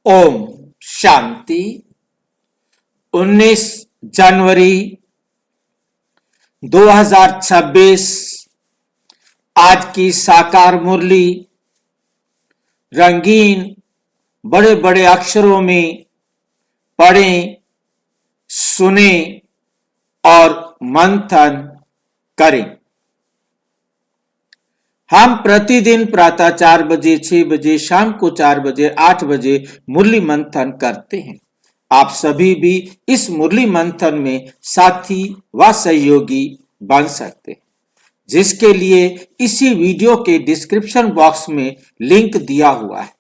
ओम शांति। 19 जनवरी 2026 आज की साकार मुरली रंगीन बड़े बड़े अक्षरों में पढ़ें, सुने और मंथन करें। हम प्रतिदिन प्रातः 4 बजे, 6 बजे, शाम को 4 बजे, 8 बजे मुरली मंथन करते हैं। आप सभी भी इस मुरली मंथन में साथी व सहयोगी बन सकते हैं, जिसके लिए इसी वीडियो के डिस्क्रिप्शन बॉक्स में लिंक दिया हुआ है,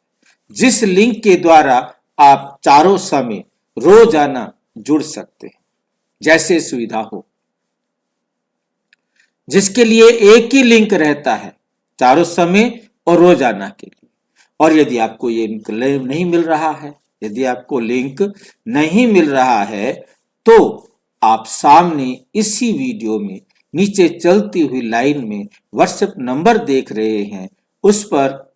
जिस लिंक के द्वारा आप चारों समय रोजाना जुड़ सकते हैं, जैसे सुविधा हो, जिसके लिए एक ही लिंक रहता है चारों समय और रोजाना के लिए। और यदि आपको ये लिंक नहीं मिल रहा है, यदि आपको लिंक नहीं मिल रहा है तो आप सामने इसी वीडियो में नीचे चलती हुई लाइन में व्हाट्सएप नंबर देख रहे हैं, उस पर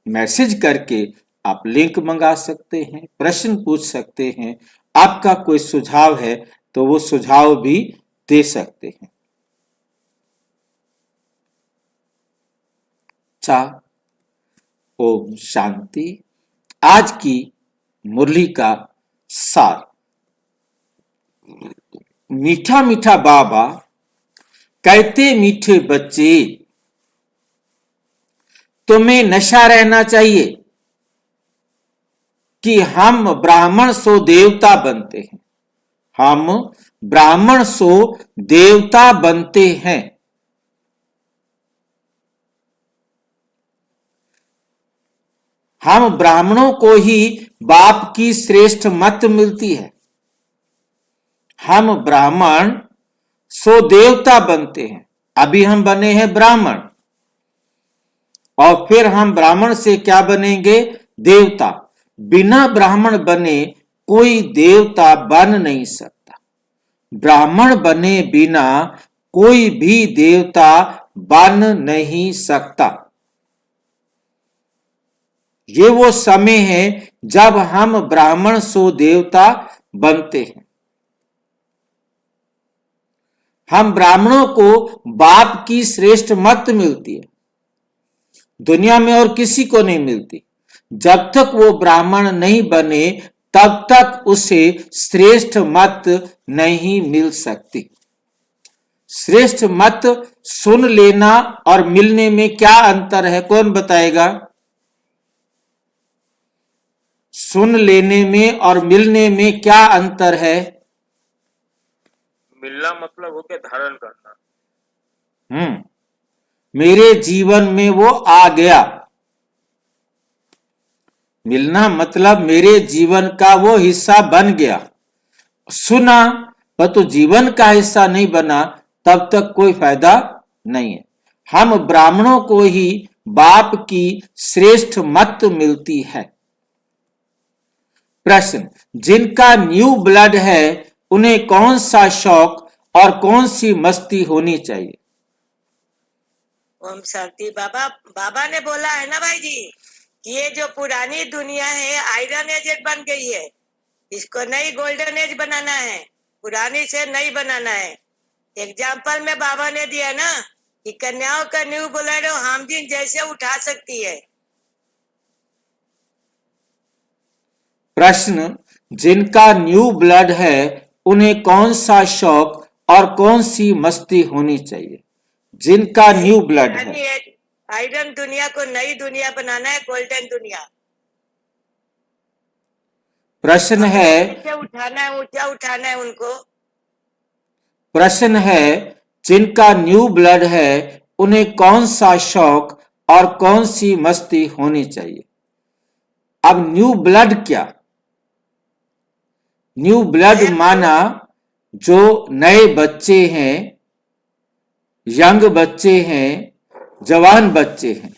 मैसेज करके आप लिंक मंगा सकते हैं, प्रश्न पूछ सकते हैं, आपका कोई सुझाव है तो वो सुझाव भी दे सकते हैं। ओम शांति। आज की मुरली का सार। मीठा मीठा बाबा कहते, मीठे बच्चे तुम्हें नशा रहना चाहिए कि हम ब्राह्मण सो देवता बनते हैं। हम ब्राह्मण सो देवता बनते हैं। हम ब्राह्मणों को ही बाप की श्रेष्ठ मत मिलती है। हम ब्राह्मण सो देवता बनते हैं। अभी हम बने हैं ब्राह्मण, और फिर हम ब्राह्मण से क्या बनेंगे? देवता। बिना ब्राह्मण बने कोई देवता बन नहीं सकता। ब्राह्मण बने बिना कोई भी देवता बन नहीं सकता। ये वो समय है जब हम ब्राह्मण सो देवता बनते हैं। हम ब्राह्मणों को बाप की श्रेष्ठ मत मिलती है, दुनिया में और किसी को नहीं मिलती। जब तक वो ब्राह्मण नहीं बने तब तक उसे श्रेष्ठ मत नहीं मिल सकती। श्रेष्ठ मत सुन लेना और मिलने में क्या अंतर है, कौन बताएगा? सुन लेने में और मिलने में क्या अंतर है? मिलना मतलब हो गया धारण करना। मेरे जीवन में वो आ गया। मिलना मतलब मेरे जीवन का वो हिस्सा बन गया। सुना पर तो जीवन का हिस्सा नहीं बना, तब तक कोई फायदा नहीं है। हम ब्राह्मणों को ही बाप की श्रेष्ठ मत मिलती है। प्रश्न, जिनका न्यू ब्लड है उन्हें कौन सा शौक और कौन सी मस्ती होनी चाहिए? ओम शांति। बाबा ने बोला है ना भाई जी कि ये जो पुरानी दुनिया है आयरन एज बन गई है, इसको नई गोल्डन एज बनाना है, पुरानी से नई बनाना है। एग्जाम्पल में बाबा ने दिया ना कि कन्याओं का न्यू ब्लड हम दिन जैसे उठा सकती है। प्रश्न, जिनका न्यू ब्लड है उन्हें कौन सा शौक और कौन सी मस्ती होनी चाहिए? जिनका न्यू ब्लड है, आयरन दुनिया को नई दुनिया बनाना है, गोल्डन दुनिया। प्रश्न है, उठाना है, ऊंचा उठाना है उनको। प्रश्न है, जिनका न्यू ब्लड है उन्हें कौन सा शौक और कौन सी मस्ती होनी चाहिए? अब न्यू ब्लड क्या? न्यू ब्लड माना जो नए बच्चे हैं, यंग बच्चे हैं, जवान बच्चे हैं,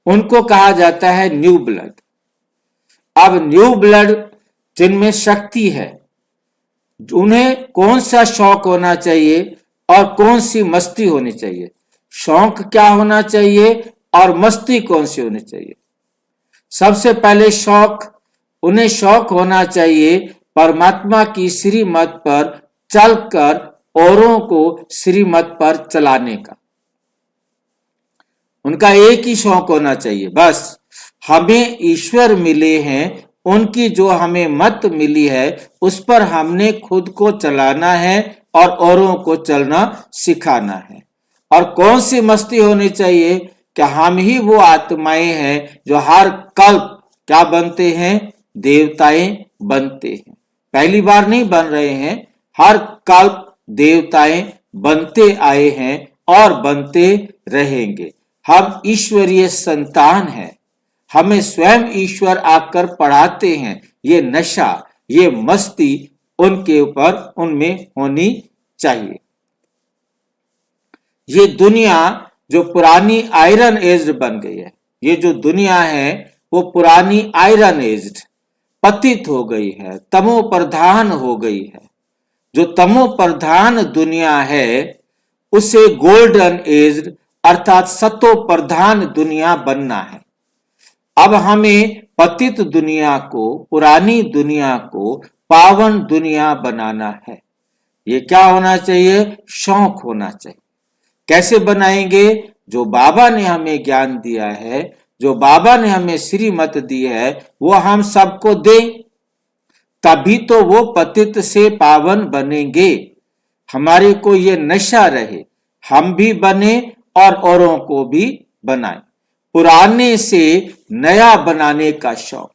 उनको कहा जाता है न्यू ब्लड। अब न्यू ब्लड जिनमें शक्ति है, उन्हें कौन सा शौक होना चाहिए और कौन सी मस्ती होनी चाहिए? शौक क्या होना चाहिए और मस्ती कौन सी होनी चाहिए? सबसे पहले उन्हें शौक होना चाहिए परमात्मा की श्रीमत पर चलकर औरों को श्रीमत पर चलाने का। उनका एक ही शौक होना चाहिए, बस हमें ईश्वर मिले हैं, उनकी जो हमें मत मिली है उस पर हमने खुद को चलाना है और औरों को चलना सिखाना है। और कौन सी मस्ती होनी चाहिए कि हम ही वो आत्माएं हैं जो हर कल्प क्या बनते हैं, देवताएं बनते हैं। पहली बार नहीं बन रहे हैं, हर कल्प देवताएं बनते आए हैं और बनते रहेंगे। हम ईश्वरीय संतान हैं, हमें स्वयं ईश्वर आकर पढ़ाते हैं। ये नशा, ये मस्ती उनके ऊपर, उनमें होनी चाहिए। ये दुनिया जो पुरानी आयरन एज बन गई है, ये जो दुनिया है वो पुरानी आयरन एज पतित हो गई है, तमो प्रधान हो गई है। जो तमो प्रधान दुनिया है उसे गोल्डन एज अर्थात सतो प्रधान दुनिया बनना है। अब हमें पतित दुनिया को, पुरानी दुनिया को पावन दुनिया बनाना है। ये क्या होना चाहिए? शौक होना चाहिए। कैसे बनाएंगे? जो बाबा ने हमें ज्ञान दिया है, जो बाबा ने हमें श्रीमत दी है, वो हम सबको दें, तभी तो वो पतित से पावन बनेंगे। हमारे को ये नशा रहे, हम भी बने और औरों को भी बनाएं। पुराने से नया बनाने का शौक,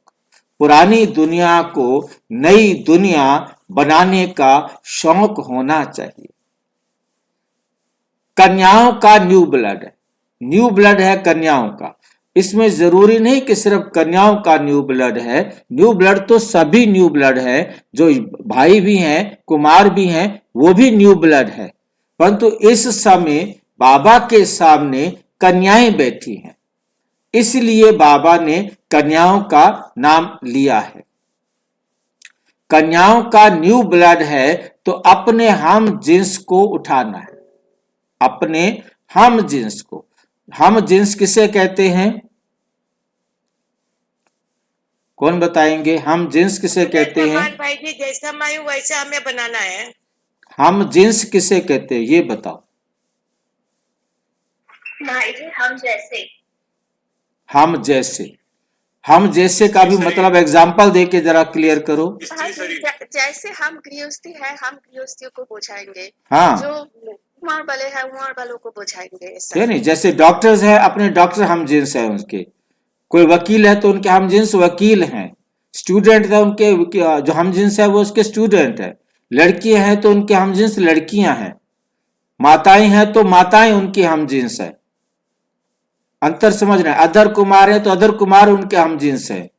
पुरानी दुनिया को नई दुनिया बनाने का शौक होना चाहिए। कन्याओं का न्यू ब्लड है, न्यू ब्लड है कन्याओं का। इसमें जरूरी नहीं कि सिर्फ कन्याओं का न्यू ब्लड है, न्यू ब्लड तो सभी न्यू ब्लड है। जो भाई भी हैं, कुमार भी हैं, वो भी न्यू ब्लड है। परंतु इस समय बाबा के सामने कन्याएं बैठी हैं, इसलिए बाबा ने कन्याओं का नाम लिया है। कन्याओं का न्यू ब्लड है तो अपने हम जिन्स को उठाना है, अपने हम जिन्स को। हम जिन्स किसे कहते हैं? कौन बताएंगे? हम जिन्स किसे कहते हैं? भाई जी, जैसा मैं हूं वैसा हमें बनाना है। हम जिन्स किसे कहते हैं ये बताओ। भाई जी, हम जैसे। हम जैसे, हम जैसे का भी मतलब एग्जाम्पल दे के जरा क्लियर करो। जैसे हम गृहस्थी है, हम गृहस्थियों को बुझाएंगे। हाँ, जो कुमार वाले हैं कुमार वालों को बुझाएंगे। है नहीं? जैसे डॉक्टर्स है, अपने डॉक्टर हम जिन्स है उनके। कोई वकील है तो उनके हम जिन्स वकील हैं। स्टूडेंट है उनके, जो हम जिन्स है वो उसके स्टूडेंट है। लड़कियां हैं तो उनके हम जिन्स लड़कियां हैं। माताएं हैं तो माताएं उनकी हम जिन्स है। अंतर समझ रहे हैं? अदर कुमार है तो अदर कुमार उनके हम जिन्स है।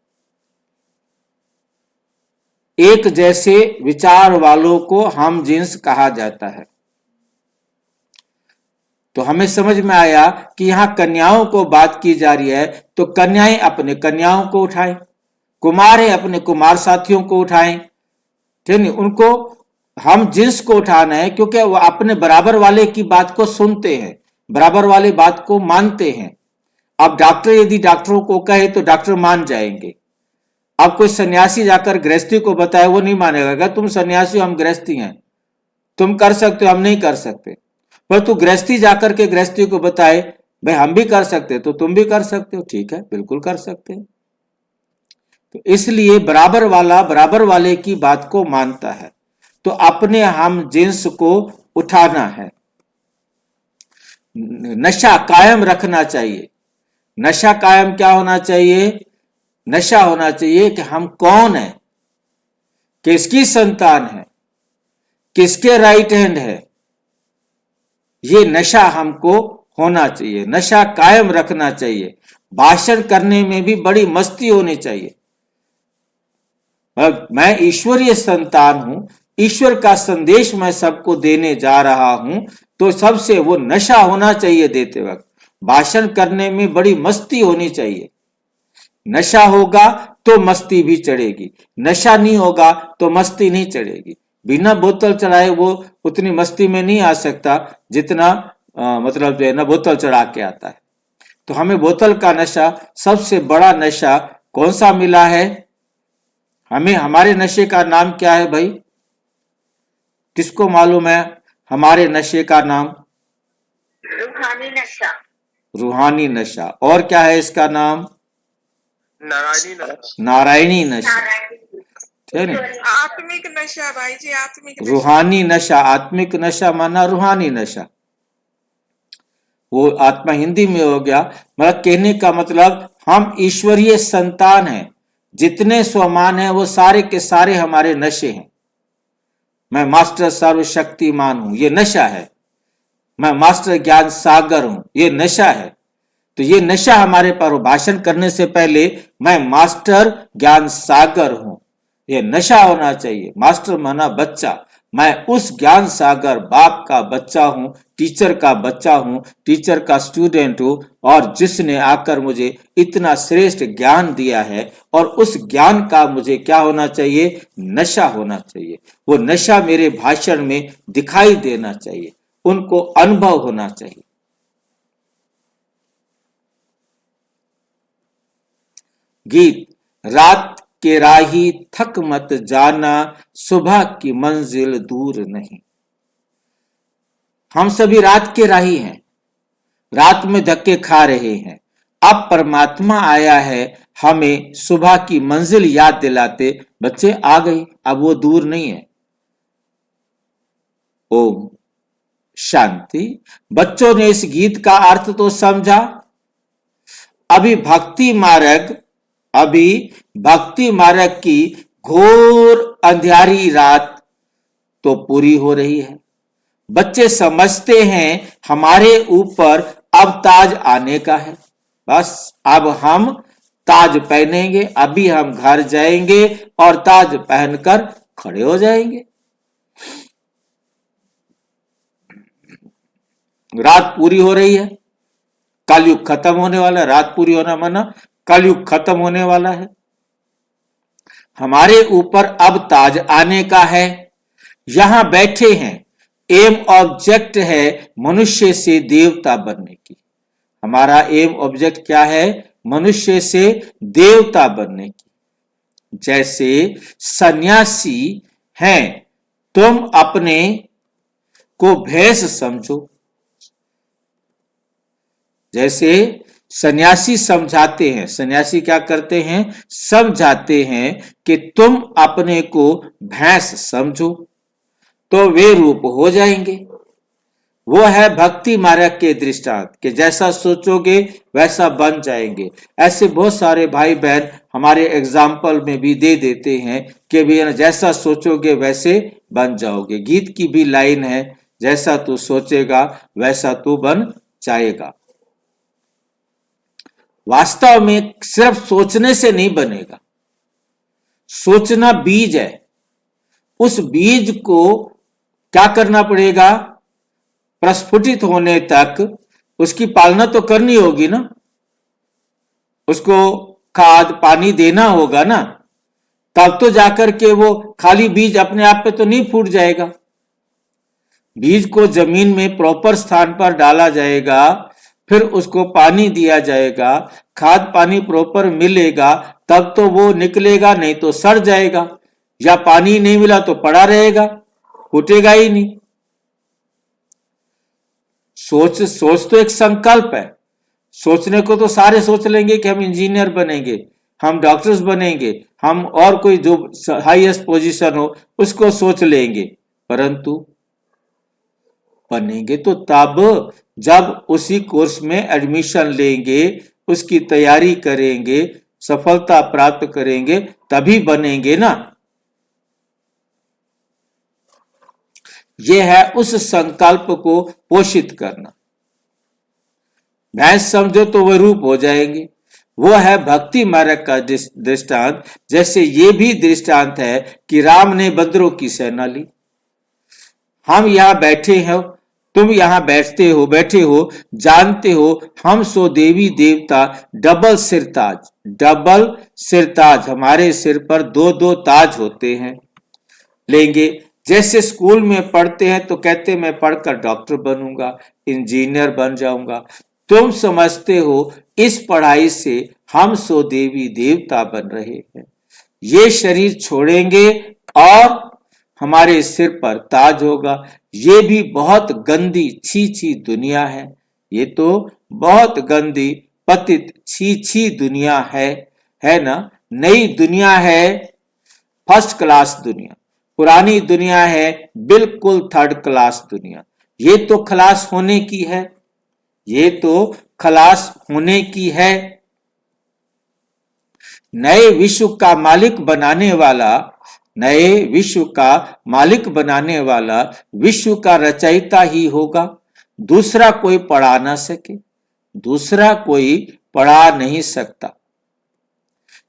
एक जैसे विचार वालों को हम जिन्स कहा जाता है। तो हमें समझ में आया कि यहां कन्याओं को बात की जा रही है, तो कन्याएं अपने कन्याओं को उठाएं, कुमार है अपने कुमार साथियों को उठाएं। ठीक नहीं? उनको हम जिन्स को उठाना है, क्योंकि वो अपने बराबर वाले की बात को सुनते हैं, बराबर वाले बात को मानते हैं। अब डॉक्टर यदि डॉक्टरों को कहे तो डॉक्टर मान जाएंगे। अब कोई सन्यासी जाकर गृहस्थी को बताए, वो नहीं मानेगा। तुम सन्यासी, हम गृहस्थी हैं, तुम कर सकते हो, हम नहीं कर सकते। पर तू गृहस्थी जाकर के गृहस्थी को बताए, भाई हम भी कर सकते तो तुम भी कर सकते हो। ठीक है, बिल्कुल कर सकते हैं। तो इसलिए बराबर वाला बराबर वाले की बात को मानता है। तो अपने हम जिन्स को उठाना है, नशा कायम रखना चाहिए। नशा कायम क्या होना चाहिए? नशा होना चाहिए कि हम कौन है, किसकी संतान है, किसके राइट हैंड है। ये नशा हमको होना चाहिए, नशा कायम रखना चाहिए। भाषण करने में भी बड़ी मस्ती होनी चाहिए। मैं ईश्वरीय संतान हूं, ईश्वर का संदेश मैं सबको देने जा रहा हूं, तो सबसे वो नशा होना चाहिए देते वक्त। भाषण करने में बड़ी मस्ती होनी चाहिए। नशा होगा तो मस्ती भी चढ़ेगी, नशा नहीं होगा तो मस्ती नहीं चढ़ेगी। बिना बोतल चढ़ाए वो उतनी मस्ती में नहीं आ सकता जितना मतलब जो है ना बोतल चढ़ा के आता है। तो हमें बोतल का नशा, सबसे बड़ा नशा कौन सा मिला है? हमें हमारे नशे का नाम क्या है भाई? किसको मालूम है हमारे नशे का नाम? रूहानी नशा। रूहानी नशा। और क्या है इसका नाम? नारायणी नशा। नारायणी नशा, ठीक है ना? आत्मिक नशा भाई जी, आत्मिक नशा। रूहानी नशा, आत्मिक नशा माना रूहानी नशा। वो आत्मा हिंदी में हो गया। मतलब कहने का मतलब हम ईश्वरीय संतान हैं, जितने स्वमान हैं वो सारे के सारे हमारे नशे हैं। मैं मास्टर सर्वशक्तिमान हूं, ये नशा है। मैं मास्टर ज्ञान सागर हूं, ये नशा है। तो ये नशा हमारे पर भाषण करने से पहले मैं मास्टर ज्ञान सागर हूं, ये नशा होना चाहिए। मास्टर माना बच्चा, मैं उस ज्ञान सागर बाप का बच्चा हूं, टीचर का बच्चा हूं, टीचर का स्टूडेंट हूं, और जिसने आकर मुझे इतना श्रेष्ठ ज्ञान दिया है, और उस ज्ञान का मुझे क्या होना चाहिए? नशा होना चाहिए। वो नशा मेरे भाषण में दिखाई देना चाहिए, उनको अनुभव होना चाहिए। गीत, रात के राही थक मत जाना, सुबह की मंजिल दूर नहीं। हम सभी रात के राही हैं, रात में धक्के खा रहे हैं। अब परमात्मा आया है हमें सुबह की मंजिल याद दिलाते, बच्चे आ गई, अब वो दूर नहीं है। ओम शांति। बच्चों ने इस गीत का अर्थ तो समझा। अभी भक्ति मार्ग की घोर अंधियारी रात तो पूरी हो रही है। बच्चे समझते हैं हमारे ऊपर अब ताज आने का है। बस अब हम ताज पहनेंगे, अभी हम घर जाएंगे और ताज पहनकर खड़े हो जाएंगे। रात पूरी हो रही है, कलयुग खत्म होने वाला है। रात पूरी होना माना कलयुग खत्म होने वाला है। हमारे ऊपर अब ताज आने का है। यहां बैठे हैं, एम ऑब्जेक्ट है मनुष्य से देवता बनने की। हमारा एम ऑब्जेक्ट क्या है? मनुष्य से देवता बनने की। जैसे सन्यासी हैं, तुम अपने को भैंस समझो। जैसे सन्यासी समझाते हैं, सन्यासी क्या करते हैं? समझाते हैं कि तुम अपने को भैंस समझो, तो वे रूप हो जाएंगे। वो है भक्ति मार्ग के दृष्टांत कि जैसा सोचोगे वैसा बन जाएंगे। ऐसे बहुत सारे भाई बहन हमारे एग्जाम्पल में भी दे देते हैं कि भी जैसा सोचोगे वैसे बन जाओगे। गीत की भी लाइन है, जैसा तू सोचेगा वैसा तू बन जाएगा। वास्तव में सिर्फ सोचने से नहीं बनेगा। सोचना बीज है, उस बीज को क्या करना पड़ेगा? प्रस्फुटित होने तक उसकी पालना तो करनी होगी ना, उसको खाद पानी देना होगा ना, तब तो जाकर के वो खाली बीज अपने आप पे तो नहीं फूट जाएगा। बीज को जमीन में प्रॉपर स्थान पर डाला जाएगा, फिर उसको पानी दिया जाएगा, खाद पानी प्रॉपर मिलेगा, तब तो वो निकलेगा, नहीं तो सड़ जाएगा, या पानी नहीं मिला तो पड़ा रहेगा, फूटेगा ही नहीं। सोच तो एक संकल्प है। सोचने को तो सारे सोच लेंगे कि हम इंजीनियर बनेंगे, हम डॉक्टर्स बनेंगे, हम और कोई जो हाईएस्ट पोजीशन हो उसको सोच लेंगे, परंतु बनेंगे तो तब जब उसी कोर्स में एडमिशन लेंगे, उसकी तैयारी करेंगे, सफलता प्राप्त करेंगे, तभी बनेंगे ना। यह है उस संकल्प को पोषित करना। भैंस समझो तो वह रूप हो जाएंगे। वो है भक्ति मार्ग का दृष्टांत। जैसे ये भी दृष्टांत है कि राम ने बंदरों की सेना ली। हम यहां बैठे हैं, तुम यहां बैठे हो, जानते हो हम सो देवी देवता डबल सिरताज, हमारे सिर पर दो दो ताज होते हैं। लेंगे जैसे स्कूल में पढ़ते हैं तो कहते मैं पढ़कर डॉक्टर बनूंगा, इंजीनियर बन जाऊंगा। तुम समझते हो इस पढ़ाई से हम सो देवी देवता बन रहे हैं। ये शरीर छोड़ेंगे और हमारे सिर पर ताज होगा। ये भी बहुत गंदी छी छी दुनिया है। ये तो बहुत गंदी पतित छी छी दुनिया है ना। नई दुनिया है फर्स्ट क्लास दुनिया, पुरानी दुनिया है बिल्कुल थर्ड क्लास दुनिया। ये तो खलास होने की है, ये तो खलास होने की है। नए विश्व का मालिक बनाने वाला, नए विश्व का मालिक बनाने वाला विश्व का रचयिता ही होगा। दूसरा कोई पढ़ा ना सके, दूसरा कोई पढ़ा नहीं सकता।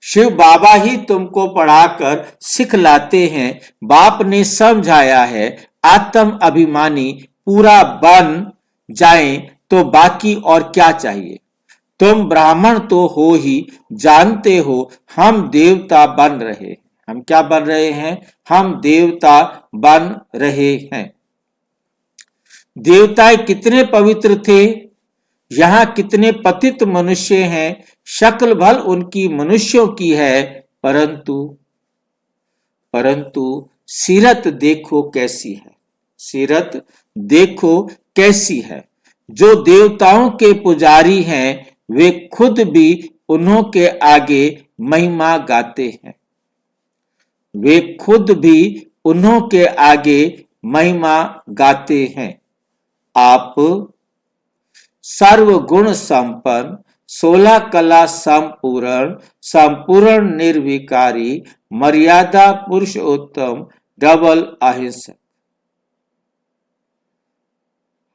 शिव बाबा ही तुमको पढ़ाकर सिखलाते हैं। बाप ने समझाया है आत्म अभिमानी पूरा बन जाएं तो बाकी और क्या चाहिए। तुम ब्राह्मण तो हो ही, जानते हो हम देवता बन रहे हैं। हम क्या बन रहे हैं? हम देवता बन रहे हैं। देवताएं कितने पवित्र थे, यहाँ कितने पतित मनुष्य हैं। शक्ल भल उनकी मनुष्यों की है, परंतु सीरत देखो कैसी है, सीरत देखो कैसी है। जो देवताओं के पुजारी हैं वे खुद भी उन्हों के आगे महिमा गाते हैं, वे खुद भी उन्हों के आगे महिमा गाते हैं। आप सर्वगुण संपन्न, 16 कला संपूर्ण, संपूर्ण निर्विकारी, मर्यादा पुरुषोत्तम, डबल अहिंसक।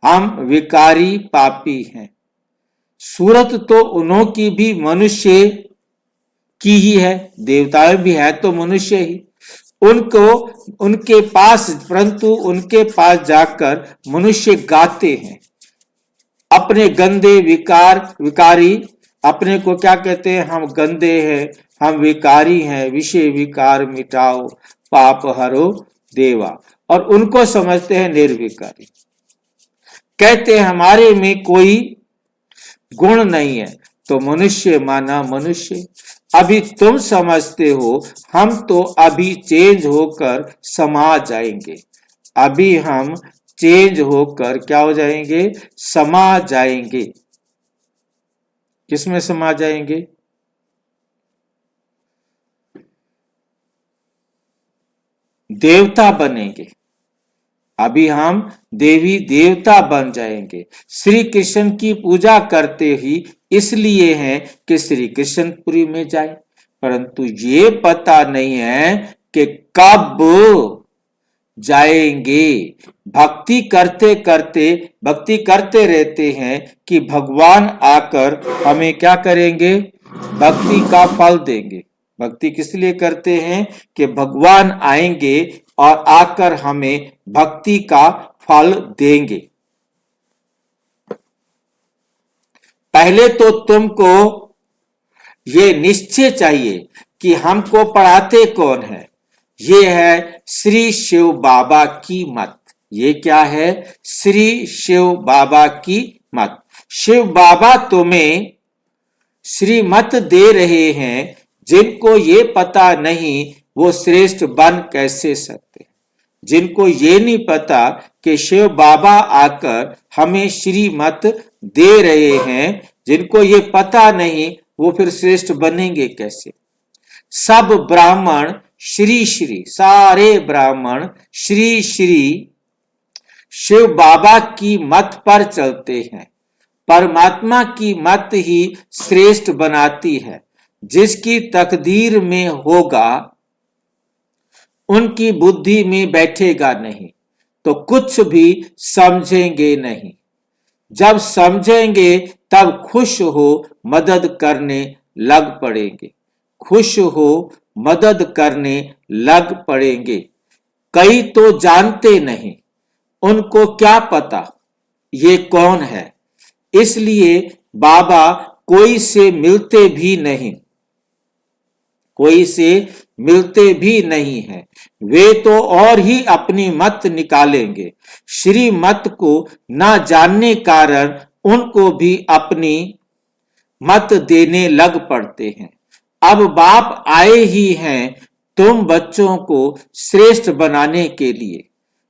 हम विकारी पापी हैं। सूरत तो उन्हों की भी मनुष्य की ही है, देवताएं भी है तो मनुष्य ही। उनको उनके पास, परंतु उनके पास जाकर मनुष्य गाते हैं अपने गंदे विकारी अपने को क्या कहते हैं? हम गंदे हैं, हम विकारी हैं, विषय विकार मिटाओ, पाप हरो देवा। और उनको समझते हैं निर्विकारी। कहते हैं हमारे में कोई गुण नहीं है, तो मनुष्य माना मनुष्य। अभी तुम समझते हो, हम तो अभी चेंज होकर समा जाएंगे। अभी हम चेंज होकर क्या हो जाएंगे? समा जाएंगे। किसमें समा जाएंगे? देवता बनेंगे। अभी हम देवी देवता बन जाएंगे। श्री कृष्ण की पूजा करते ही इसलिए हैं कि श्री कृष्णपुरी में जाए, परंतु ये पता नहीं है कि कब जाएंगे। भक्ति करते रहते हैं कि भगवान आकर हमें क्या करेंगे? भक्ति का फल देंगे। भक्ति किस लिए करते हैं? कि भगवान आएंगे और आकर हमें भक्ति का फल देंगे। पहले तो तुमको ये निश्चय चाहिए कि हमको पढ़ाते कौन है। ये है श्री शिव बाबा की मत। ये क्या है? श्री शिव बाबा की मत। शिव बाबा तुम्हें श्रीमत दे रहे हैं। जिनको ये पता नहीं वो श्रेष्ठ बन कैसे सकते, जिनको ये नहीं पता कि शिव बाबा आकर हमें श्रीमत दे रहे हैं, जिनको ये पता नहीं वो फिर श्रेष्ठ बनेंगे कैसे। सब ब्राह्मण श्री श्री, सारे ब्राह्मण श्री श्री शिव बाबा की मत पर चलते हैं। परमात्मा की मत ही श्रेष्ठ बनाती है। जिसकी तकदीर में होगा उनकी बुद्धि में बैठेगा नहीं तो कुछ भी समझेंगे नहीं। जब समझेंगे तब खुश हो मदद करने लग पड़ेंगे, खुश हो मदद करने लग पड़ेंगे। कई तो जानते नहीं, उनको क्या पता ये कौन है, इसलिए बाबा कोई से मिलते भी नहीं, कोई से मिलते भी नहीं है। वे तो और ही अपनी मत निकालेंगे। श्री मत को ना जानने कारण उनको भी अपनी मत देने लग पड़ते हैं। अब बाप आए ही हैं तुम बच्चों को श्रेष्ठ बनाने के लिए।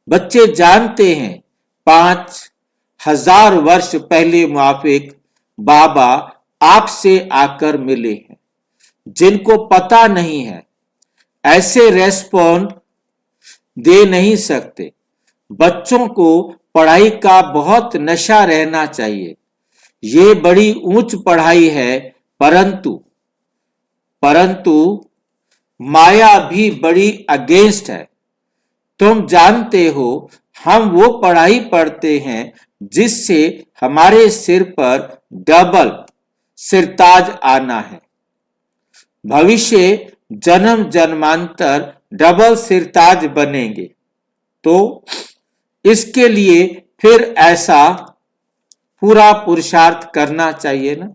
बच्चे जानते हैं 5000 वर्ष पहले मुआफिक बाबा आपसे आकर मिले हैं। जिनको पता नहीं है ऐसे रेस्पॉन्ड दे नहीं सकते। बच्चों को पढ़ाई का बहुत नशा रहना चाहिए। ये बड़ी ऊंच पढ़ाई है, परंतु माया भी बड़ी अगेंस्ट है। तुम जानते हो हम वो पढ़ाई पढ़ते हैं जिससे हमारे सिर पर डबल सिरताज आना है। भविष्य जन्म जन्मांतर डबल सिरताज बनेंगे। तो इसके लिए फिर ऐसा पूरा पुरुषार्थ करना चाहिए ना।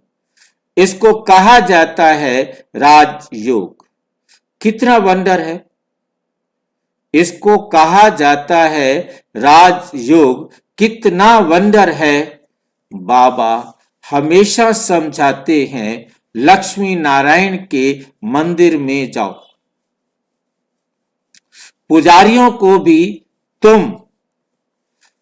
इसको कहा जाता है राजयोग। कितना वंडर है। इसको कहा जाता है राजयोग। कितना वंडर है। बाबा हमेशा समझाते हैं लक्ष्मी नारायण के मंदिर में जाओ। पुजारियों को भी तुम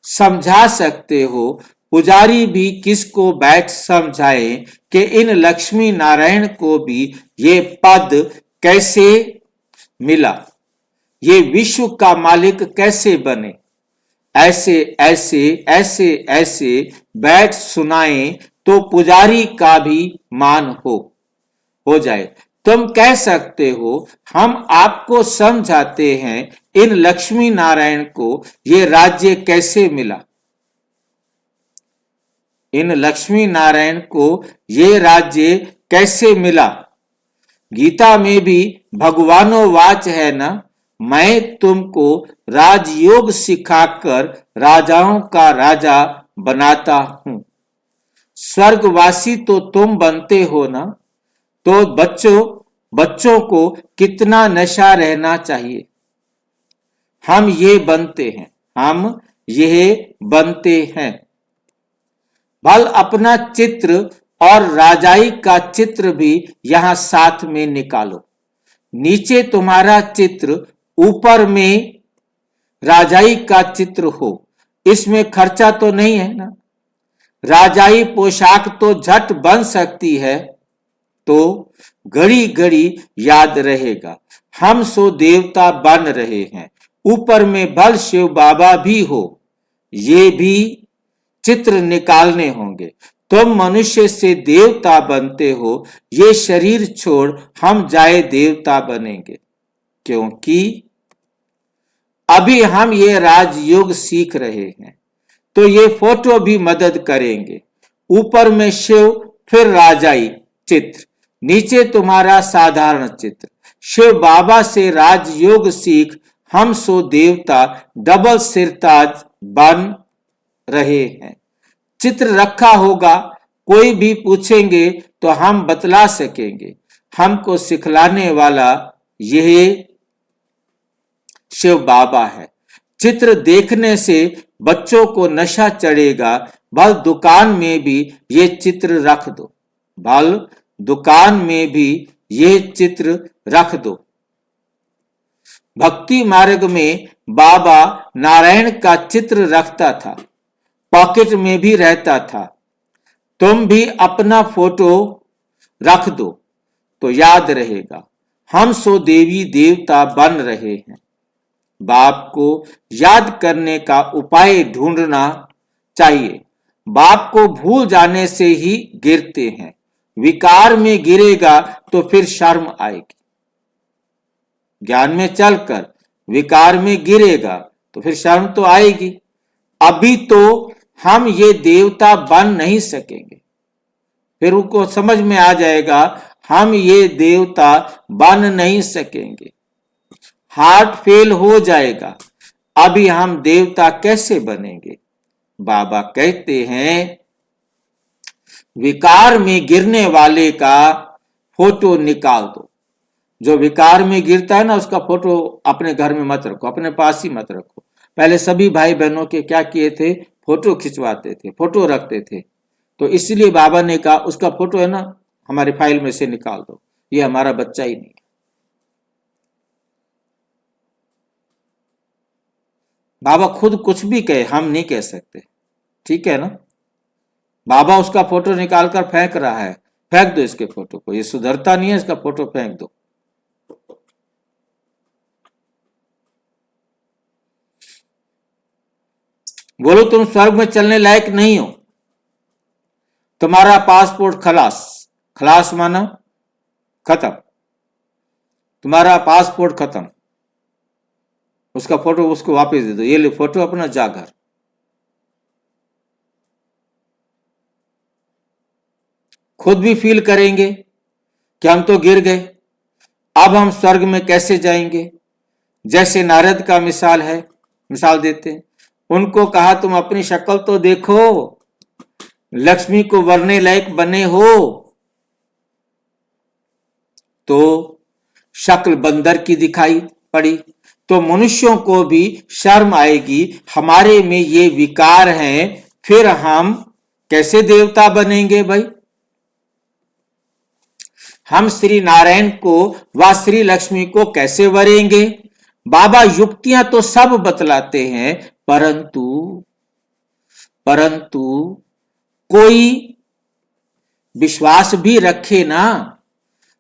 समझा सकते हो। पुजारी भी किसको बैठ समझाए कि इन लक्ष्मी नारायण को भी ये पद कैसे मिला, ये विश्व का मालिक कैसे बने। ऐसे ऐसे ऐसे ऐसे बैठ सुनाए तो पुजारी का भी मान हो जाए। तुम कह सकते हो हम आपको समझाते हैं इन लक्ष्मी नारायण को ये राज्य कैसे मिला। इन लक्ष्मी नारायण को ये राज्य कैसे मिला। गीता में भी भगवानोवाच है ना, मैं तुमको राजयोग सिखाकर राजाओं का राजा बनाता हूं। स्वर्गवासी तो तुम बनते हो ना। तो बच्चों को कितना नशा रहना चाहिए। हम ये बनते हैं। भल अपना चित्र और राजाई का चित्र भी यहां साथ में निकालो। नीचे तुम्हारा चित्र, ऊपर में राजाई का चित्र हो। इसमें खर्चा तो नहीं है ना। राजाई पोशाक तो झट बन सकती है, तो घड़ी घड़ी याद रहेगा हम सो देवता बन रहे हैं। ऊपर में भल शिव बाबा भी हो, ये भी चित्र निकालने होंगे। तुम मनुष्य से देवता बनते हो, ये शरीर छोड़ हम जाए देवता बनेंगे। क्योंकि अभी हम ये राजयोग सीख रहे हैं, तो ये फोटो भी मदद करेंगे। ऊपर में शिव, फिर राजाई चित्र, नीचे तुम्हारा साधारण चित्र। शिव बाबा से राजयोग सीख हम सो देवता डबल सिरताज बन रहे हैं। चित्र रखा होगा, कोई भी पूछेंगे तो हम बतला सकेंगे। हमको सिखलाने वाला यह शिव बाबा है। चित्र देखने से बच्चों को नशा चढ़ेगा। भल दुकान में भी ये चित्र रख दो। भल दुकान में भी ये चित्र रख दो। भक्ति मार्ग में बाबा नारायण का चित्र रखता था, पॉकेट में भी रहता था। तुम भी अपना फोटो रख दो तो याद रहेगा हम सो देवी देवता बन रहे हैं। बाप को याद करने का उपाय ढूंढना चाहिए। बाप को भूल जाने से ही गिरते हैं। विकार में गिरेगा तो फिर शर्म आएगी। ज्ञान में चलकर विकार में गिरेगा तो फिर शर्म तो आएगी। अभी तो हम ये देवता बन नहीं सकेंगे। फिर उनको समझ में आ जाएगा हम ये देवता बन नहीं सकेंगे। हार्ट फेल हो जाएगा। अभी हम देवता कैसे बनेंगे। बाबा कहते हैं विकार में गिरने वाले का फोटो निकाल दो। जो विकार में गिरता है ना, उसका फोटो अपने घर में मत रखो, अपने पास ही मत रखो। पहले सभी भाई बहनों के क्या किए थे, फोटो खिंचवाते थे, फोटो रखते थे। तो इसलिए बाबा ने कहा उसका फोटो है ना हमारी फाइल में से निकाल दो, ये हमारा बच्चा ही नहीं है। बाबा खुद कुछ भी कहे, हम नहीं कह सकते, ठीक है ना। बाबा उसका फोटो निकाल कर फेंक रहा है, फेंक दो इसके फोटो को, ये सुधरता नहीं है, इसका फोटो फेंक दो। बोलो तुम स्वर्ग में चलने लायक नहीं हो, तुम्हारा पासपोर्ट खलास, खलास माना खत्म, तुम्हारा पासपोर्ट खत्म, उसका फोटो उसको वापस दे दो, ये ले फोटो अपना, जा घर। खुद भी फील करेंगे कि हम तो गिर गए, अब हम स्वर्ग में कैसे जाएंगे। जैसे नारद का मिसाल देते हैं, उनको कहा तुम अपनी शक्ल तो देखो, लक्ष्मी को वरने लायक बने हो, तो शक्ल बंदर की दिखाई पड़ी। तो मनुष्यों को भी शर्म आएगी, हमारे में ये विकार हैं, फिर हम कैसे देवता बनेंगे भाई। हम श्री नारायण को व श्री लक्ष्मी को कैसे वरेंगे। बाबा युक्तियां तो सब बतलाते हैं, परंतु कोई विश्वास भी रखे ना,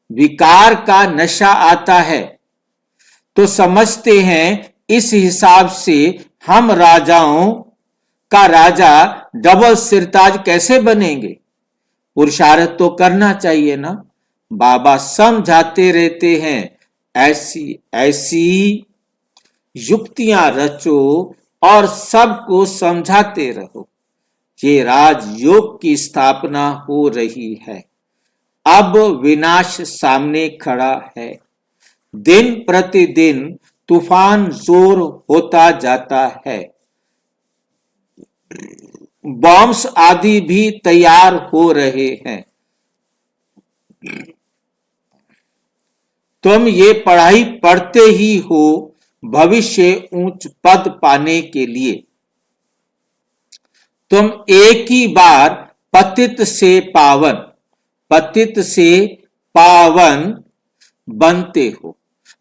विकार का नशा आता है तो समझते हैं इस हिसाब से हम राजाओं का राजा डबल सिरताज कैसे बनेंगे। पुरुषार्थ तो करना चाहिए ना। बाबा समझाते रहते हैं, ऐसी युक्तियां रचो और सबको समझाते रहो। ये राजयोग की स्थापना हो रही है, अब विनाश सामने खड़ा है। दिन प्रतिदिन तूफान जोर होता जाता है, बॉम्ब्स आदि भी तैयार हो रहे हैं। तुम ये पढ़ाई पढ़ते ही हो भविष्य ऊंच पद पाने के लिए। तुम एक ही बार पतित से पावन बनते हो।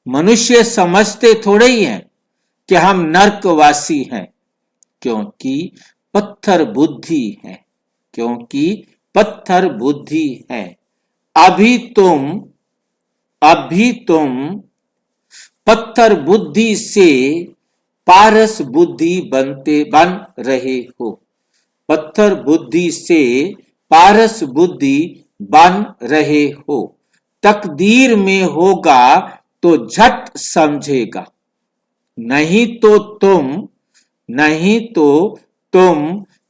मनुष्य समझते थोड़े ही हैं कि हम नरकवासी हैं, क्योंकि पत्थर बुद्धि है। अभी तुम पत्थर बुद्धि से पारस बुद्धि बन रहे हो। पत्थर बुद्धि से पारस बुद्धि बन रहे हो। तकदीर में होगा तो झट समझेगा, नहीं तो तुम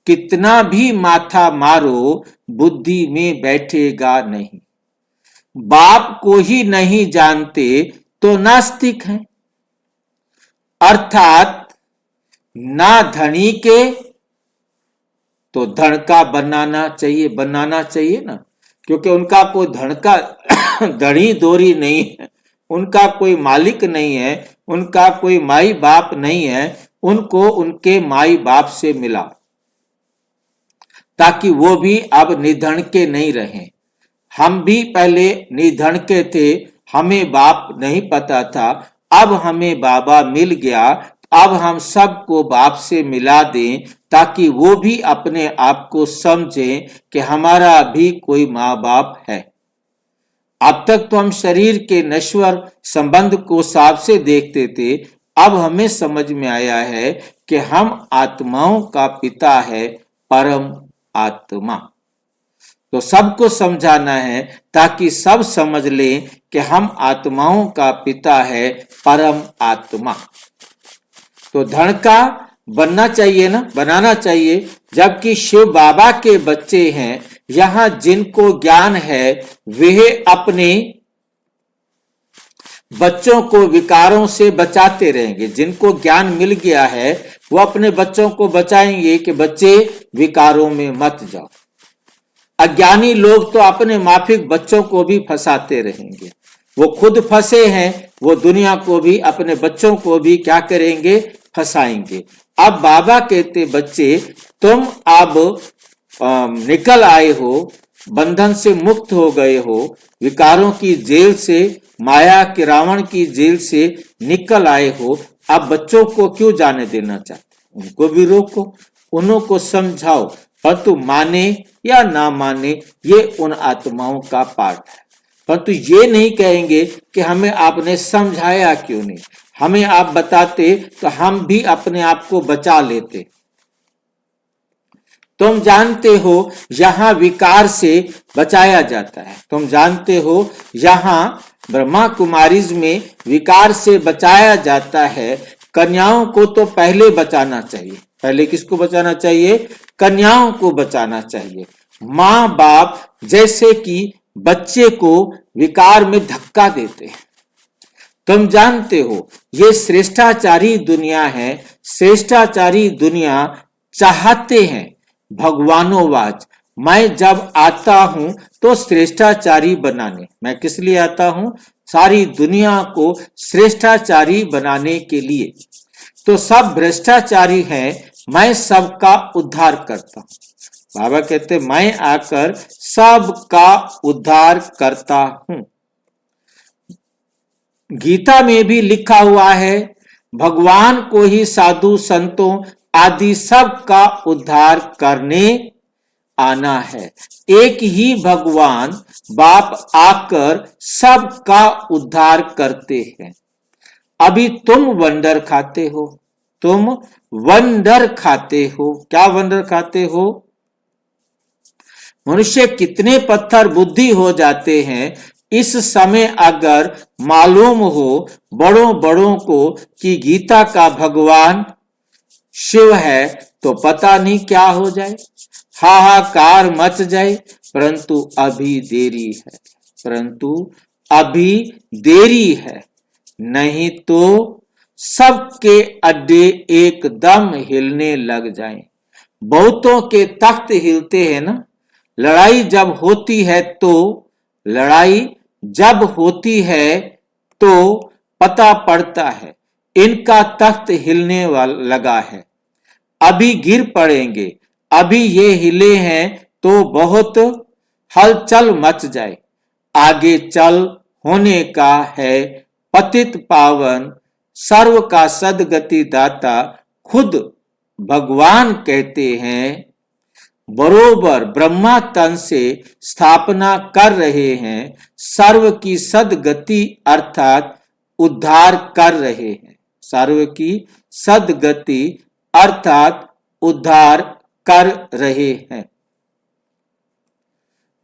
कितना भी माथा मारो बुद्धि में बैठेगा नहीं। बाप को ही नहीं जानते तो नास्तिक हैं, अर्थात ना धनी के तो धन का बनाना चाहिए ना, क्योंकि उनका कोई धन का धनी दोरी नहीं है, उनका कोई मालिक नहीं है, उनका कोई माई बाप नहीं है, उनको उनके माई बाप से मिला, ताकि वो भी अब निधन के नहीं रहे। हम भी पहले निधन के थे, हमें बाप नहीं पता था, अब हमें बाबा मिल गया, अब हम सबको बाप से मिला दें, ताकि वो भी अपने आप को समझें कि हमारा भी कोई माँ बाप है। अब तक तो हम शरीर के नश्वर संबंध को साफ से देखते थे, अब हमें समझ में आया है कि हम आत्माओं का पिता है परम आत्मा। तो सबको समझाना है ताकि सब समझ लें कि हम आत्माओं का पिता है परम आत्मा। तो धन का बनना चाहिए ना, बनाना चाहिए, जबकि शिव बाबा के बच्चे हैं, यहां जिनको ज्ञान है वे अपने बच्चों को विकारों से बचाते रहेंगे। जिनको ज्ञान मिल गया है वो अपने बच्चों को बचाएंगे कि बच्चे विकारों में मत जाओ। अज्ञानी लोग तो अपने माफिक बच्चों को भी फंसाते रहेंगे, वो खुद फंसे हैं, वो दुनिया को भी अपने बच्चों को भी क्या करेंगे, फंसाएंगे। अब बाबा कहते बच्चे तुम अब निकल आए हो बंधन से मुक्त हो गए हो, विकारों की जेल से, माया के रावण की जेल से निकल आए हो, आप बच्चों को क्यों जाने देना चाहते? उनको भी रोको, उन्हों को समझाओ, परंतु माने या ना माने ये उन आत्माओं का पाठ है। परंतु ये नहीं कहेंगे कि हमें आपने समझाया क्यों नहीं, हमें आप बताते तो हम भी अपने आप को बचा लेते। तुम जानते हो यहां विकार से बचाया जाता है, तुम जानते हो यहां ब्रह्मा कुमारीज में विकार से बचाया जाता है। कन्याओं को तो पहले बचाना चाहिए। पहले किसको बचाना चाहिए? कन्याओं को बचाना चाहिए। माँ बाप जैसे कि बच्चे को विकार में धक्का देते हैं। तुम जानते हो ये श्रेष्ठाचारी दुनिया है। श्रेष्ठाचारी दुनिया चाहते हैं भगवानोवाच, मैं जब आता हूं तो श्रेष्ठाचारी बनाने। मैं किस लिए आता हूं? सारी दुनिया को श्रेष्ठाचारी बनाने के लिए। तो सब भ्रष्टाचारी हैं, मैं सबका उद्धार करता हूं। बाबा कहते मैं आकर सबका उद्धार करता हूं। गीता में भी लिखा हुआ है भगवान को ही साधु संतों आदि सबका उद्धार करने आना है। एक ही भगवान बाप आकर सबका उद्धार करते हैं। अभी तुम वंडर खाते हो, तुम वंडर खाते हो। क्या वंडर खाते हो? मनुष्य कितने पत्थर बुद्धि हो जाते हैं। इस समय अगर मालूम हो बड़ों बड़ों को कि गीता का भगवान शिव है तो पता नहीं क्या हो जाए, हाहाकार मच जाए। परंतु अभी देरी है, परंतु अभी देरी है, नहीं तो सबके अड्डे एकदम हिलने लग जाएं। बहुतों के तख्त हिलते हैं ना। लड़ाई जब होती है तो लड़ाई जब होती है तो पता पड़ता है इनका तख्त हिलने लगा है। अभी गिर पड़ेंगे, अभी ये हिले हैं तो बहुत हलचल मच जाए। आगे चल होने का है पतित पावन, सर्व का सदगति दाता खुद भगवान कहते हैं। बरोबर ब्रह्मा तन से स्थापना कर रहे हैं, सर्व की सदगति अर्थात उद्धार कर रहे हैं। सर्व की सदगति अर्थात उद्धार कर रहे हैं।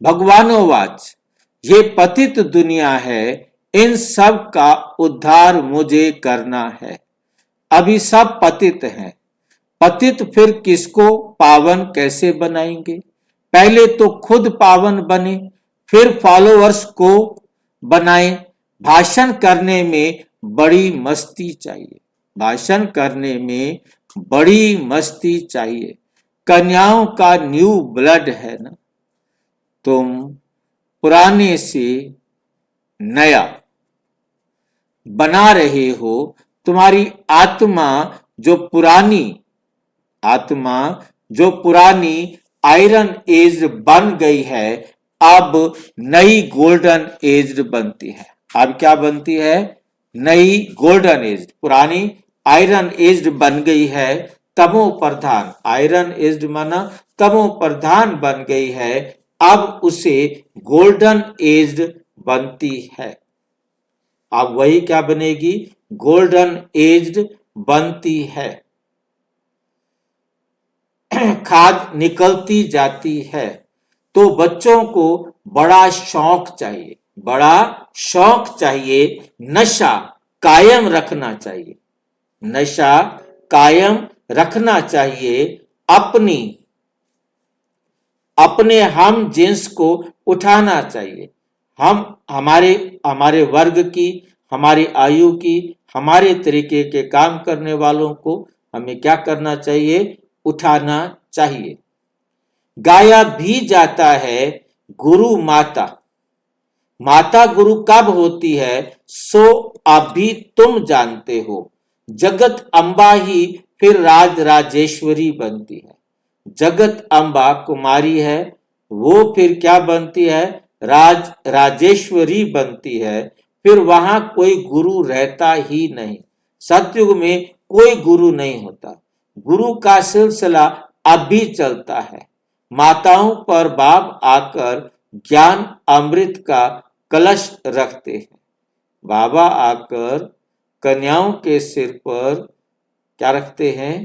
भगवानोवाच, ये पतित दुनिया है, इन सब का उद्धार मुझे करना है। अभी सब पतित हैं। पतित फिर किसको पावन कैसे बनाएंगे? पहले तो खुद पावन बने, फिर फॉलोअर्स को बनाए। भाषण करने में बड़ी मस्ती चाहिए, भाषण करने में बड़ी मस्ती चाहिए। कन्याओं का न्यू ब्लड है ना। तुम पुराने से नया बना रहे हो। तुम्हारी आत्मा जो पुरानी आयरन एज बन गई है, अब नई गोल्डन एज बनती है। अब क्या बनती है? नई गोल्डन एज। पुरानी आयरन एज बन गई है, तमो प्रधान। आयरन एज माना तमो प्रधान बन गई है, अब उसे गोल्डन एज बनती है। अब वही क्या बनेगी? गोल्डन एज बनती है। खाद निकलती जाती है। तो बच्चों को बड़ा शौक चाहिए, बड़ा शौक चाहिए। नशा कायम रखना चाहिए, नशा कायम रखना चाहिए। अपने हम जिन्स को उठाना चाहिए। हम हमारे वर्ग की, हमारी आयु की, हमारे तरीके के काम करने वालों को हमें क्या करना चाहिए? उठाना चाहिए। गाया भी जाता है गुरु माता। माता गुरु कब होती है सो अभी तुम जानते हो। जगत अम्बा ही फिर राज राजेश्वरी बनती है। जगत अम्बा कुमारी है, वो फिर क्या बनती है? राजेश्वरी बनती है। फिर वहां कोई गुरु रहता ही नहीं। सतयुग में कोई गुरु नहीं होता। गुरु का सिलसिला अब भी चलता है। माताओं पर बाप आकर ज्ञान अमृत का कलश रखते हैं। बाबा आकर कन्याओं के सिर पर क्या रखते हैं?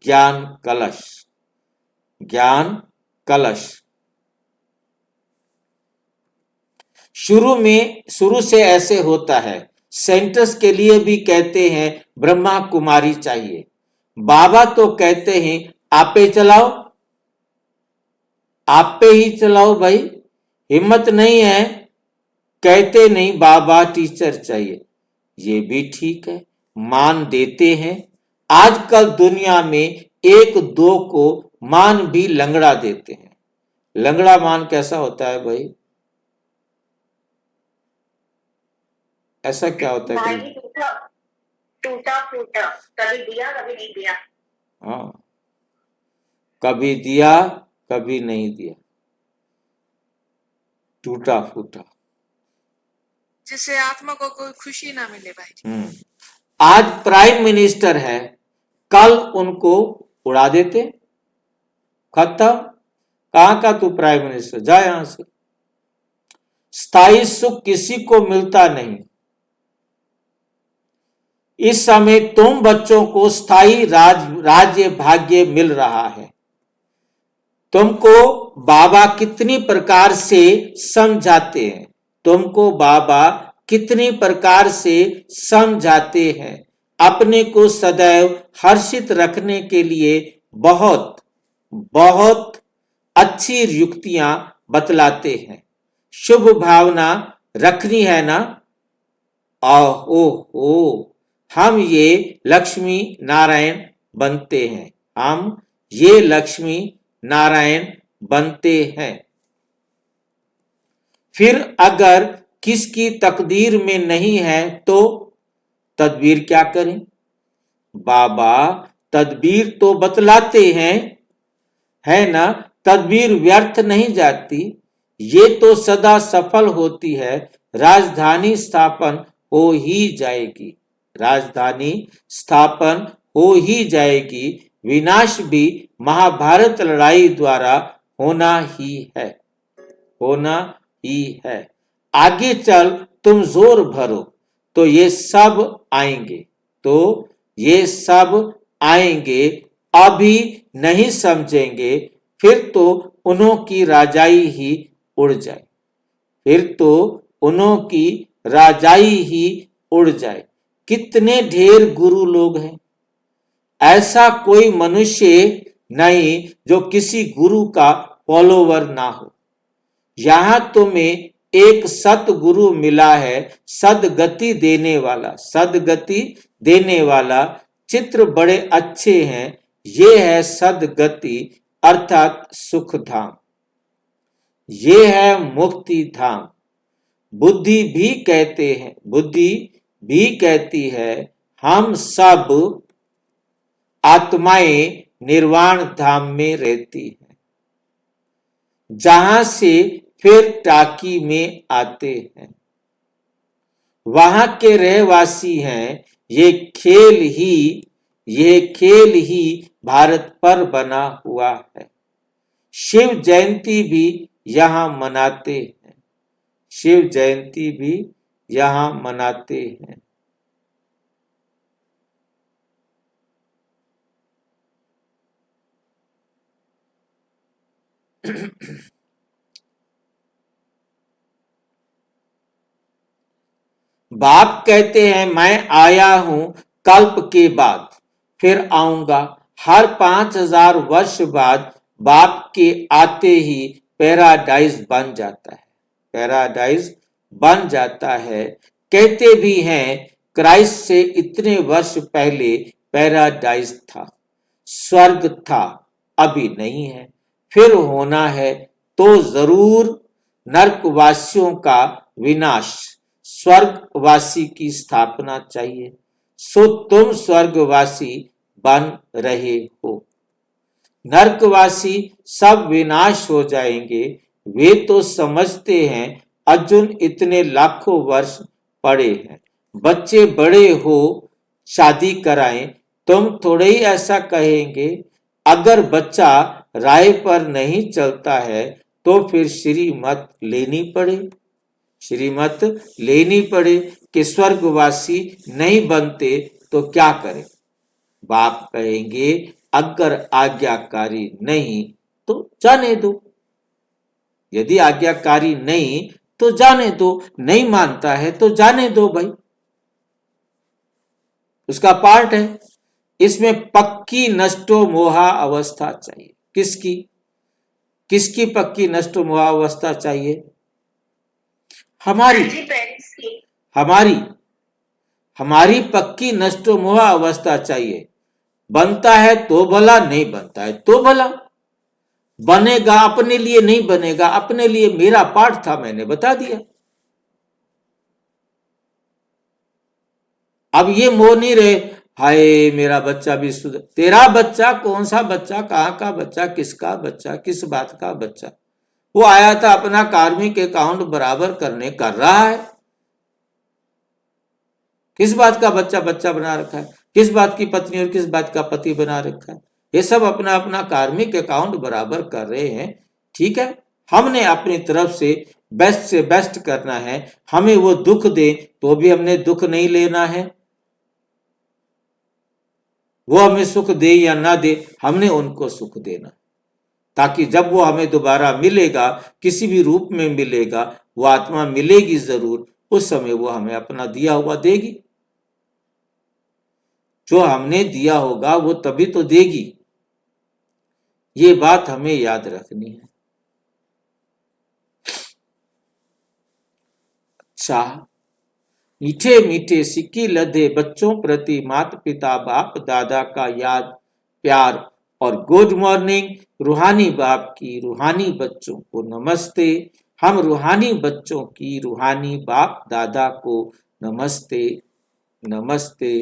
ज्ञान कलश। ज्ञान कलश। शुरू से ऐसे होता है। सेंटर्स के लिए भी कहते हैं ब्रह्मा कुमारी चाहिए। बाबा तो कहते हैं आपे चलाओ, आप पे ही चलाओ भाई। हिम्मत नहीं है, कहते नहीं बाबा टीचर चाहिए। ये भी ठीक है, मान देते हैं। आजकल दुनिया में एक दो को मान भी लंगड़ा देते हैं। लंगड़ा मान कैसा होता है भाई? ऐसा क्या होता है? टूटा फूटा, कभी दिया कभी नहीं दिया। हाँ, कभी दिया कभी नहीं दिया, टूटा फूटा, जिससे आत्मा को कोई खुशी ना मिले भाई जी। आज प्राइम मिनिस्टर है, कल उनको उड़ा देते। खत्म। कहां का तू प्राइम मिनिस्टर? जा यहां से। स्थायी सुख किसी को मिलता नहीं। इस समय तुम बच्चों को स्थायी राज्य भाग्य मिल रहा है। तुमको बाबा कितनी प्रकार से समझाते हैं, तुमको बाबा कितनी प्रकार से समझाते हैं। अपने को सदैव हर्षित रखने के लिए बहुत बहुत अच्छी युक्तियां बतलाते हैं। शुभ भावना रखनी है ना? ओह, हम ये लक्ष्मी नारायण बनते हैं। हम ये लक्ष्मी नारायण बनते हैं। फिर अगर किसकी तकदीर में नहीं है तो तदबीर क्या करें? बाबा तदबीर तो बतलाते हैं, है ना? तदबीर व्यर्थ नहीं जाती, ये तो सदा सफल होती है। राजधानी स्थापन हो ही जाएगी। राजधानी स्थापन हो ही जाएगी। विनाश भी महाभारत लड़ाई द्वारा होना ही है, होना ही है। आगे चल तुम जोर भरो तो ये सब आएंगे, तो ये सब आएंगे। अभी नहीं समझेंगे फिर तो उन्हों की राजाई ही उड़ जाए, फिर तो उन्हों की राजाई ही उड़ जाए। कितने ढेर गुरु लोग हैं। ऐसा कोई मनुष्य नहीं जो किसी गुरु का फॉलोवर ना हो। यहां तुम्हें एक सतगुरु मिला है, सदगति देने वाला, सदगति देने वाला। चित्र बड़े अच्छे हैं। ये है सदगति अर्थात सुख धाम, ये है मुक्ति धाम। बुद्धि भी कहते हैं, बुद्धि भी कहती है हम सब आत्माएं निर्वाण धाम में रहती हैं, जहां से फिर टाकी में आते हैं। वहां के रहवासी हैं। ये खेल ही भारत पर बना हुआ है। शिव जयंती भी यहां मनाते हैं, शिव जयंती भी यहां मनाते हैं। बाप कहते हैं मैं आया हूं कल्प के बाद, फिर आऊंगा। हर 5000 वर्ष बाद बाप के आते ही पैराडाइज बन जाता है, पैराडाइज बन जाता है। कहते भी हैं क्राइस्ट से इतने वर्ष पहले पैराडाइज था, स्वर्ग था, अभी नहीं है, फिर होना है तो जरूर। नरकवासियों का विनाश, स्वर्गवासी की स्थापना चाहिए। सो तुम स्वर्गवासी बन रहे हो। नरकवासी सब विनाश हो जाएंगे। वे तो समझते हैं अर्जुन इतने लाखों वर्ष पड़े हैं, बच्चे बड़े हो शादी कराएं। तुम थोड़े ही ऐसा कहेंगे। अगर बच्चा राय पर नहीं चलता है तो फिर श्रीमत लेनी पड़े, श्रीमत लेनी पड़े कि स्वर्गवासी नहीं बनते तो क्या करें। बाप कहेंगे अगर आज्ञाकारी नहीं तो जाने दो, यदि आज्ञाकारी नहीं तो जाने दो, नहीं मानता है तो जाने दो भाई, उसका पार्ट है। इसमें पक्की नष्टो मोहा अवस्था चाहिए। किसकी किसकी पक्की नष्टो मोहा अवस्था चाहिए? हमारी जी पेरेंट्स की। हमारी पक्की नष्टो मोहा अवस्था चाहिए। बनता है तो भला, नहीं बनता है तो भला। बनेगा अपने लिए, नहीं बनेगा अपने लिए, मेरा पाठ था, मैंने बता दिया। अब ये मोह नहीं रहे, हाय मेरा बच्चा भी सुधर। तेरा बच्चा कौन सा बच्चा, कहाँ का बच्चा, किसका बच्चा, किस बात का बच्चा? वो आया था अपना कार्मिक अकाउंट बराबर करने, कर रहा है। किस बात का बच्चा बच्चा बना रखा है, किस बात की पत्नी और किस बात का पति बना रखा है? ये सब अपना अपना कार्मिक अकाउंट बराबर कर रहे हैं। ठीक है, हमने अपनी तरफ से बेस्ट करना है। हमें वो दुख दे तो भी हमने दुख नहीं लेना है, वो हमें सुख दे या ना दे, हमने उनको सुख देना, ताकि जब वो हमें दोबारा मिलेगा, किसी भी रूप में मिलेगा, वो आत्मा मिलेगी जरूर, उस समय वो हमें अपना दिया हुआ देगी। जो हमने दिया होगा वो तभी तो देगी। ये बात हमें याद रखनी है। अच्छा, मीठे मीठे सिक्की लदे बच्चों प्रति माता पिता बाप दादा का याद प्यार और गुड मॉर्निंग। रूहानी बाप की रूहानी बच्चों को नमस्ते। हम रूहानी बच्चों की रूहानी बाप दादा को नमस्ते नमस्ते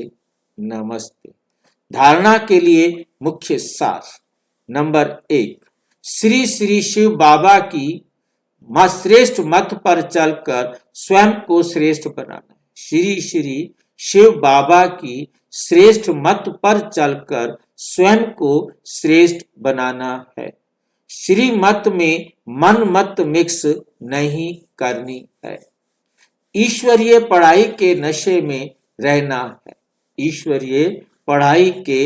नमस्ते। धारणा के लिए मुख्य सार। नंबर 1, श्री श्री शिव बाबा की श्रेष्ठ मत पर चलकर स्वयं को श्रेष्ठ बनाना। श्री श्री शिव बाबा की श्रेष्ठ मत पर चलकर स्वयं को श्रेष्ठ बनाना है। श्री मत में मन मत मिक्स नहीं करनी है। ईश्वरीय पढ़ाई के नशे में रहना है। ईश्वरीय पढ़ाई के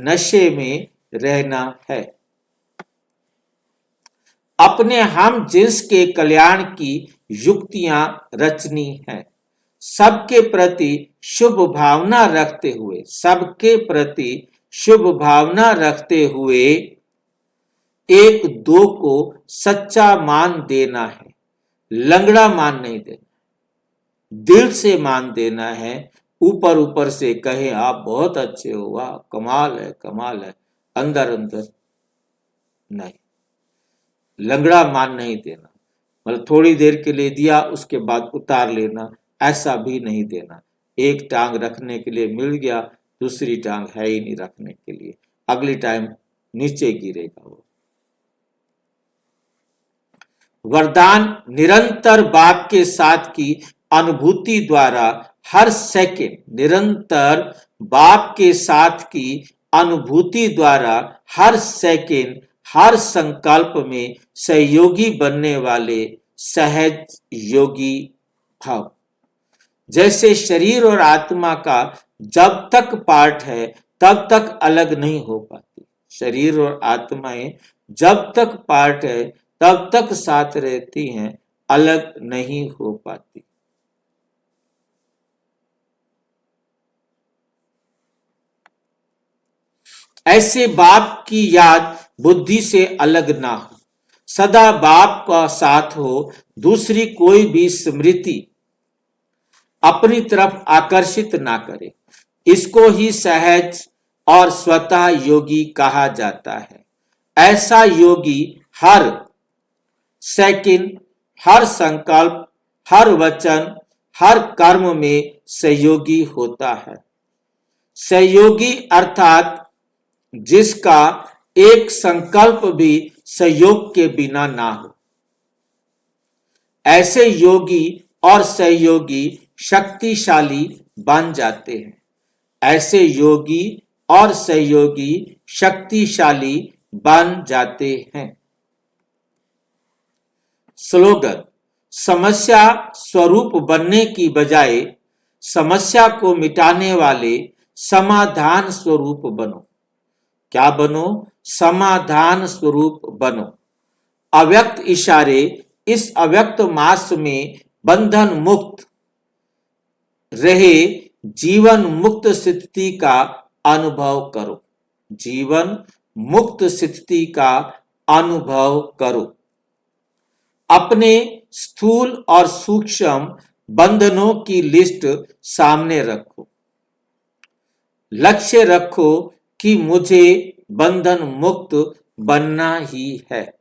नशे में रहना है। अपने हम जिन्स के कल्याण की युक्तियां रचनी है। सबके प्रति शुभ भावना रखते हुए, सबके प्रति शुभ भावना रखते हुए एक दो को सच्चा मान देना है। लंगड़ा मान नहीं देना, दिल से मान देना है। ऊपर ऊपर से कहे आप बहुत अच्छे हो, वाह कमाल है, अंदर अंदर नहीं। लंगड़ा मान नहीं देना, मतलब थोड़ी देर के लिए दिया उसके बाद उतार लेना, ऐसा भी नहीं देना। एक टांग रखने के लिए मिल गया, दूसरी टांग है ही नहीं रखने के लिए, अगली टाइम नीचे गिरेगा वो। वरदान निरंतर बाप के साथ की अनुभूति द्वारा हर सेकंड, निरंतर बाप के साथ की अनुभूति द्वारा हर सेकंड, हर संकल्प में सहयोगी बनने वाले सहज योगी भाव। जैसे शरीर और आत्मा का जब तक पार्ट है तब तक अलग नहीं हो पाती। शरीर और आत्माएं जब तक पार्ट है तब तक साथ रहती हैं, अलग नहीं हो पाती। ऐसे बाप की याद बुद्धि से अलग ना हो, सदा बाप का साथ हो। दूसरी कोई भी स्मृति अपनी तरफ आकर्षित ना करे। इसको ही सहज और स्वतः योगी कहा जाता है। ऐसा योगी हर सेकंड, हर संकल्प, हर वचन, हर कर्म में सहयोगी होता है। सहयोगी अर्थात जिसका एक संकल्प भी सहयोग के बिना ना हो। ऐसे योगी और सहयोगी शक्तिशाली बन जाते हैं। ऐसे योगी और सहयोगी शक्तिशाली बन जाते हैं। स्लोगन: समस्या स्वरूप बनने की बजाय समस्या को मिटाने वाले समाधान स्वरूप बनो। क्या बनो? समाधान स्वरूप बनो। अव्यक्त इशारे: इस अव्यक्त मास में बंधन मुक्त रहे जीवन मुक्त स्थिति का अनुभव करो। जीवन मुक्त स्थिति का अनुभव करो। अपने स्थूल और सूक्ष्म बंधनों की लिस्ट सामने रखो। लक्ष्य रखो कि मुझे बंधन मुक्त बनना ही है।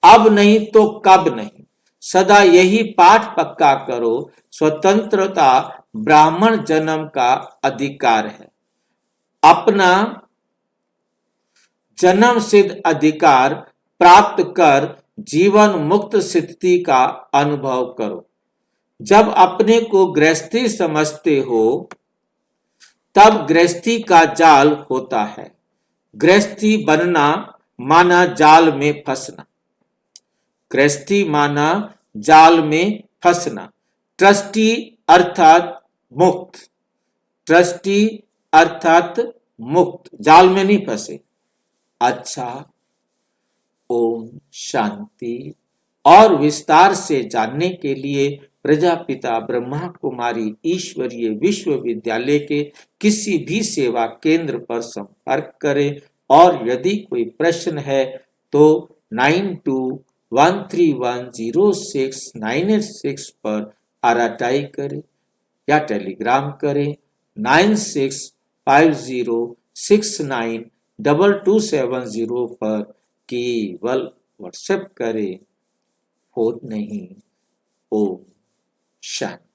अब नहीं तो कब नहीं, सदा यही पाठ पक्का करो। स्वतंत्रता ब्राह्मण जन्म का अधिकार है। अपना जन्म सिद्ध अधिकार प्राप्त कर जीवन मुक्त स्थिति का अनुभव करो। जब अपने को गृहस्थी समझते हो तब गृहस्थी का जाल होता है। गृहस्थी बनना माना जाल में फंसना। गृहस्थी माना जाल में फंसना। ट्रस्टी अर्थात मुक्त। ट्रस्टी अर्थात मुक्त, जाल में नहीं फंसे। अच्छा, ओम शांति। और विस्तार से जानने के लिए प्रजापिता ब्रह्मा कुमारी ईश्वरीय विश्वविद्यालय के किसी भी सेवा केंद्र पर संपर्क करें। और यदि कोई प्रश्न है तो 9213106986 पर आरटाई करें या टेलीग्राम करें 9650692270 पर केवल व्हाट्सएप करें, फोन नहीं। ओम शांति।